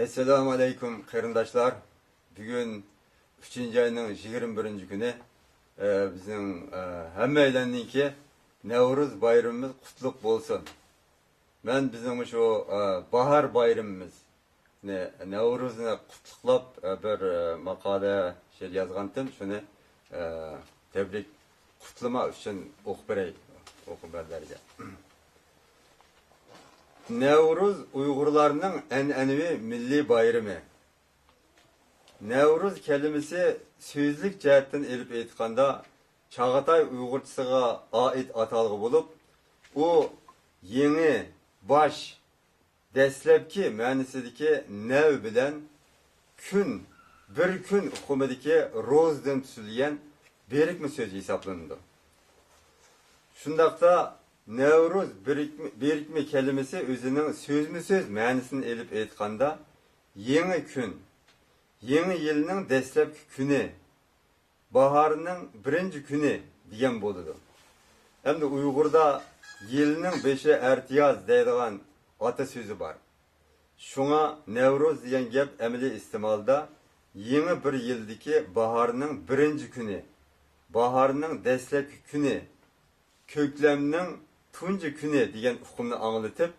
Esselamu Aleyküm kırındaşlar. Bugün 3. ayının 21. günü bizim hemmeylenninki Nevruz bayramımız kutluk bolsun. Ben bizim şu bahar bayramımız Nevruz'unu kutluklap bir makale yazgandım. Şunu tebrik kutlama için okuberlerge. Nevruz Uygurlarının en'enevi milli bayramı. Nevruz kelimesi sözlük cihetten elip aytkanda Çağatay Uygurçasıga ait atalgı bulup, o yeni baş deslepki ma'nisidagi nev bilen kun bir kun hukumidagi ro'zdan tuzilgan berikmi so'z hisoblanadi. Shundaqda Nevruz birikme kelimesi özünün söz ma'nisini elip aytkanda yeni kun, yeni yılının deslepki kuni, baharının birinci kuni degan bo'ladi. Endi Uygurda yılının 5'i ertiyaz deydigan ata sözü var. Şuna Nevruz degan gap amaliy istimalda yeni bir yıldaki baharının birinci kuni, baharının deslepki kuni, köklemning tunji kuni degan hukmni anglatıp,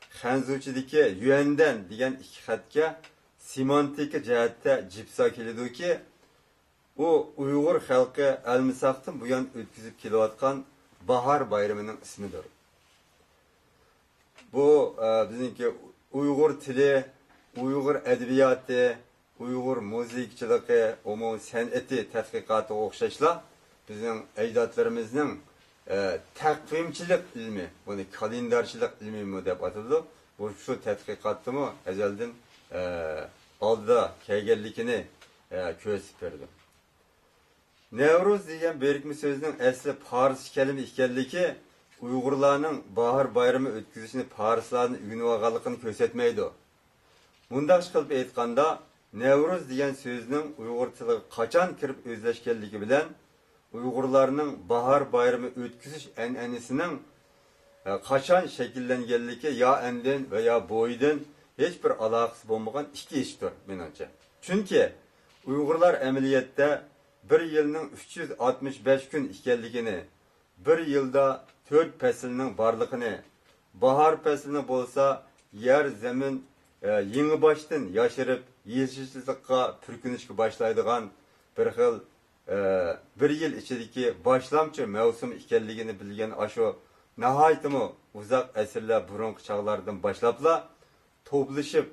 Hanzuchidagi yuandan degan ikki xatga semantik jihatda jipsa keladiki, u Uyg'ur xalqi almisaqdan buyon o'tkazib kelayotgan bahar bayramining ismidir. Bu bizniki Uyg'ur tili, Uyg'ur adabiyoti, Uyg'ur muzikachiligi, umum san'ati tadqiqoti o'xshashla bizning ajdodlarimizning takvimchilik ilmi, bunu kalendarchilik ilmi deb ataladi. Bu shu tadqiqotni ezelden oldida kelganligini ko'rsatib berdi. Nevruz degan berikmi so'zning asli Fars kalimi ekanligi Uyg'urlarning bahar bayrami o'tkazishini farslarning o'rganib olganligini ko'rsatmaydi. Bundaq qilib aytganda, Nevruz degan so'zning Uyg'ur tiliga qachon kirib o'zlashganligi bilan Uygurlarının bahar bayramı ötküzüş en'enisinin kaçan şekillengenligi ya endin veya boydan hiçbir alakası bulmagan iki iştir menimce. Çünkü Uygurlar ameliyette bir yılının 365 gün ikenligini, bir yılda 4 pesilinin varlığını, bahar pesilini bolsa yer zemin yeni baştan yaşarıp yeşillikka pürkünüşke başlaydıgan bir xil bir yıl içindeki başlamçı mevsim ikenligini bilgen aşo nahaytımı uzak esirler burunqi çağlardan başlapla toplaşıp,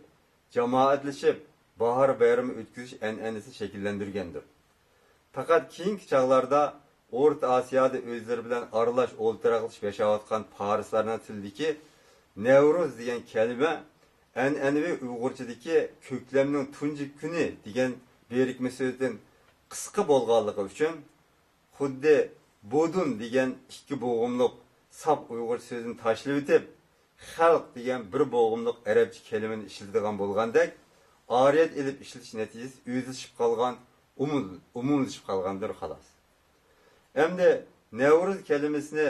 cemaatleşip bahar bayramı ötküzüş en'enisi şekillendirgendir. Fakat keyinki çağlarda Orta Asya'da özleri bilen aralaş oltiraqlış yaşayotgan Parislarına tildiki Nevruz degan kelime en'enevi Uyg'urchadagi köklemning tunji kuni degan berikme so'zdan qisqa bo'lganligi uchun xuddi bodun degan ikki bo'g'imliq sap Uyg'ur so'zini tashlab o'tib, xalq degan bir bo'g'imliq arabcha kalimani ishlatadigan bo'lgandek, oriyat elib ishlatish natijasi o'zlashib qolgan, umumlashib qolgandir xolos. Endi Nevruz kelimesini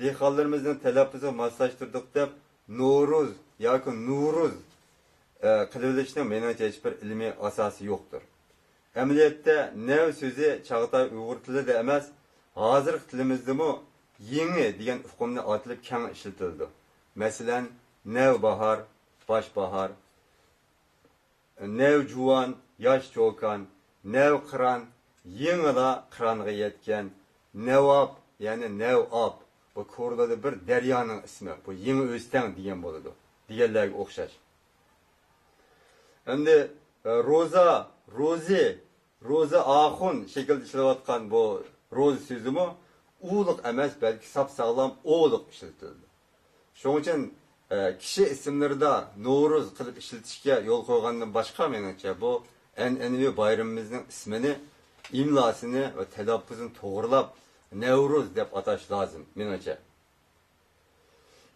dehqonlarimizning talaffuziga moslashtirdik deb No'ruz yoki Nuruz qilishning menimcha hech bir ilmiy asosi yo'qdir. Ameliyette nev sözü Çağatay Uygur tilida emas, hozir tilimizdami yeni degan hukmni atilib keng ishlatildi. Masalan, nev bahar, baş bahar, nev juvan, yosh cho'kan, nev qiran, yengila qironga yetgan, nevab, ya'ni nevab. Bu ko'rlarda bir daryoning ismi, bu yeni o'stan degan bo'ladi. Deganlarga o'xshash. Endi Roza ahun şekilde işlevatkan bu roz sözümü uğuluk emas belki sapsağlam oğuluk işletildi. Şunun için kişi isimleri de Novruz kılıp işletişke yol koygandan başka menimce bu en'enevi bayramımızın ismini, imlasını ve telaffuzunu doğrulap Nevruz dep ataş lazım menimce.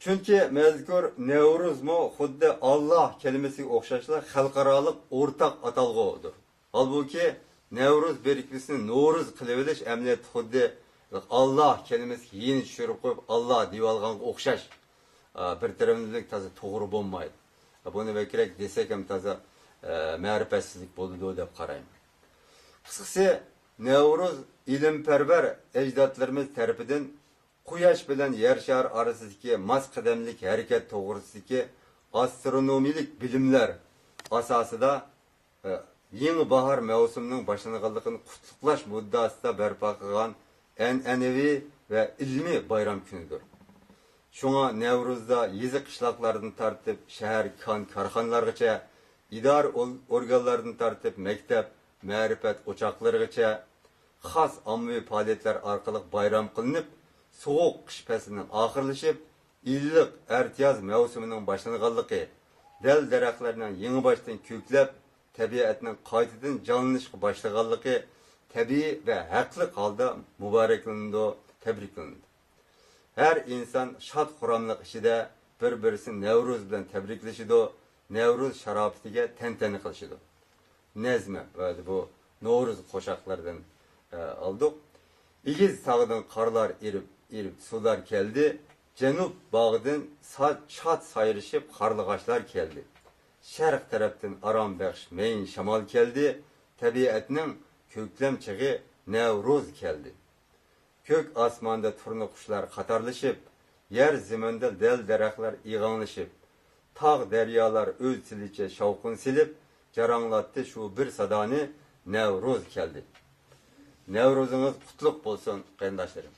Çünkü mezkur Nevruz mu xuddi Allah kelimesi okşaşla halkaralık ortak atalgıdır. Halbuki Nevruz berikmesini Novruz qiliverish emniyet xuddi Allah kelimesi yeni tushirib qo'yib Allah deb olganga o'xshash bir tarafdan to'g'ri bo'lmaydi. Buni bekrak desak ham toza ma'rifatsizlik bo'ldi deb qarayman. Qisqasi, Nevruz ilimparvar ajdodlarimiz tarafidan Quyosh bilan yer shari orasidagi mas qadamlik harakat to'g'risidagi astronomik bilimlar asosida yangi bahor mavsumining boshlanganligini qutlug'lash muddasida barpo qilgan an'anaviy va ilmiy bayram kunidir. Şuna Nevruzda yezi qishloqlardan tartib shahar korxonalargacha, idora organlaridan tartib maktab, ma'rifat o'choqlarigacha xos ommaviy faoliyatlar orqali bayram qilinib, sovuq qish faslining oxirlashib, illiq ertiyoz mavsumining boshlanganligi, dal daraxtlarning yangi boshdan ko'klab, tabiatning qaytadan jonlanishga boshlaganligi tabiiy va haqli holda muboraklandi, tabriklandi. Her insan şad xuramlık işide bir-birisini Nevruz bilen tebriklişido, Nevruz şarapetiga tenteni kılışido. Nezme, bu Nevruz koşaklardan aldık. İgiz tağıdan karlar erip sular geldi. Cenub bağıdan çat sayrışıp karlıgaçlar geldi. Şerq taraftan aram bəxş meyin şamal geldi. Tabiatının köklem çığı Nevruz geldi. Kök asmanda turna kuşlar qatarlışıp, yer ziminde del daraxtlar iğanlışıp, tağ deryalar öz siliçe şavqın silip, jaranglattı şu bir sadani Nevruz keldi. Nevruzunuz qutluk bolsun, qarindaşlarım.